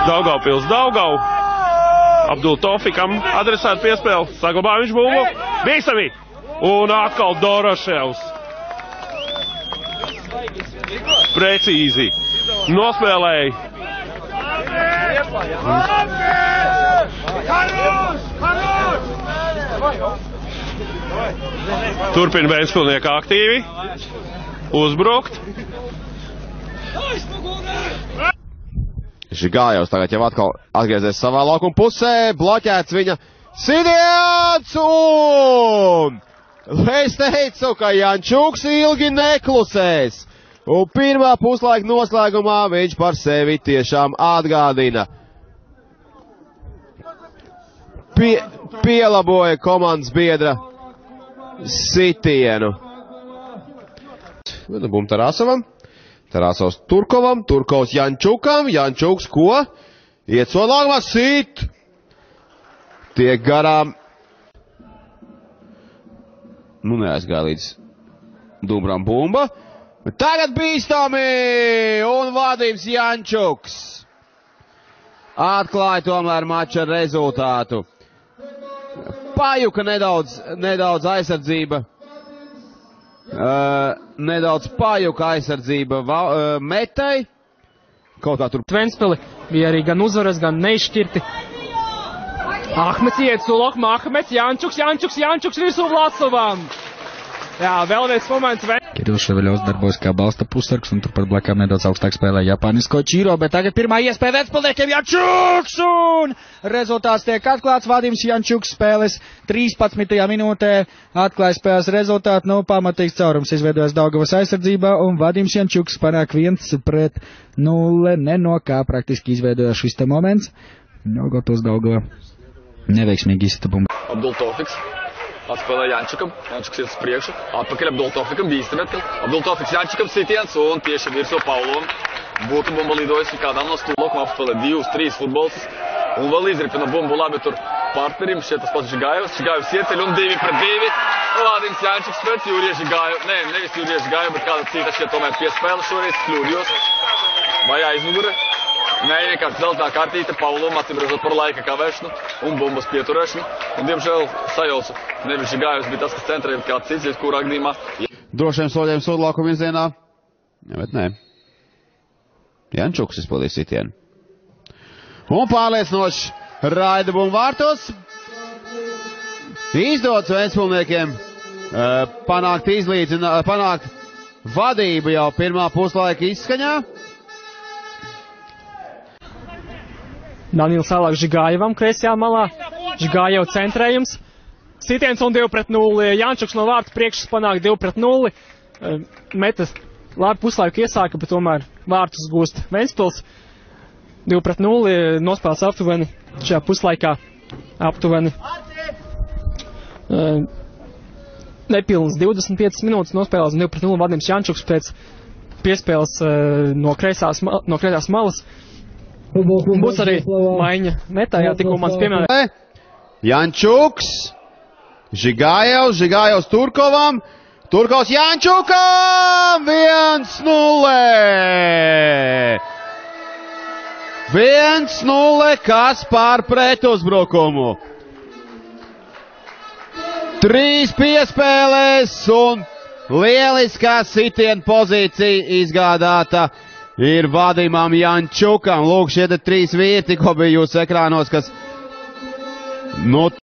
Daugavpils Daugau. Abdul Tofikam adresēta piespēle. Saglabā viņš bumbu. Bīstami. Un atkal Doroševs. Precīzi. Nospēlēja. Turpina Ventspilsnieki aktīvi. Uzbrukt. Žigājevs tagad jau atkal atgriezies savā laukuma pusē, bloķēts viņa sitiens un es teicu, ka Jančuks ilgi neklusēs. Un pirmā puslaika noslēgumā viņš par sevi tiešām atgādina. Pielaboja komandas biedra sitienu. Bum Tarasovam. Tarasovs Turkovam, Turkovs Jančukam, Jančuks ko? Iet solāgumā, sit! Tiek garām. Nu neaizgāja līdz Dumbram bumba. Tagad bīstami! Un Vadims Jančuks atklāja tomēr mača rezultātu. Pajuka nedaudz aizsardzība. Nedaudz pajuka aizsardzība Metai. Kaut kā tur Ventspili bija arī gan uzvaras, gan neizšķirti. Ahmets iet sulokmā, Ahmets, Jančuks virsū Vlasovam. Jā, vēl viens moments. Kirillis Ševeļovs darbojas kā balsta pussargs un turpat blakām nedaudz augstāk spēlē japānisko Čiro, bet tagad pirmā iespēja Ventspilsniekiem Jančuks un rezultāts tiek atklāts. Vadims Jančuks spēles 13. minūtē atklāja spēles rezultātu. Nu, pamatīgs caurums izveidojas Daugavas aizsardzībā un Vadims Jančuks panāk 1-0. Ne no kā praktiski izveidojas šis te moments. Nogotos Daugava neveiksmīgi izsita bumbu. Abdul Tofiks. Atspēlē Jančukam, Jančuks iet uz priekšu, atpakaļ Abdul Tofikam, bīstami atkal. Abdul Tofiks Jančukam sitiens un tieši virsū Paulovam. Būtu bumba lidojusi kādām no stūlokam, apspēlē 2-3 futbolistus. Un vēl izripina bumbu labi tur partnerim, šeit tas pats Žigājevs. Žigājevs ieceļ un 2-2. Vadims Jančuks pēc Jūrija Žigājev. Nē, nevis Jūrija Žigājev, bet kāda cita šeit tomēr piespēle šoreiz kļūdījos. Vai aizmugure. Nē, vienkārši zeltā kartīte Paulam atsimrezot par laika kavēšanu un bumbas pieturēšanu. Un, diemžēl, sajaucu. Nevis Žigājevs bija tas, kas centrēja kāds cits, kurā gadījumā. Drošiem soļiem sodlākuma virzienā. Jā, bet nē. Jančuks izpildīja sitienu. Un pārliecinoši raida bumbu vārtos. Izdots Ventspilsniekiem panākt vadību jau pirmā puslaika izskaņā. Danils Alāk Žigājevam kreisajā malā. Žigājev centrējums. Sitiens un 2-0. Jančuks no vārta priekšas panāk 2-0. Metas labi puslaiku iesāka, bet tomēr vārtus gūst Ventspils. 2-0. Nospēlēts aptuveni šajā puslaikā. Aptuveni nepilnas 25 minūtes nospēlēts 2-0. Vadims Jančuks pēc piespēles no kreisās malas. Būs arī maiņa Metā, tikko mans pieminēja. Jančuks, Žigājevs Turkovam, Turkovs Jančukam, 1-0. 1-0, kas pār pretuzbrukumu. 3 piespēlēs un lieliskā sitiena pozīcija izgādāta ir Vadimam Jančukam. Lūk, šie 3 vīri tikko bija jūsu ekrānos, kas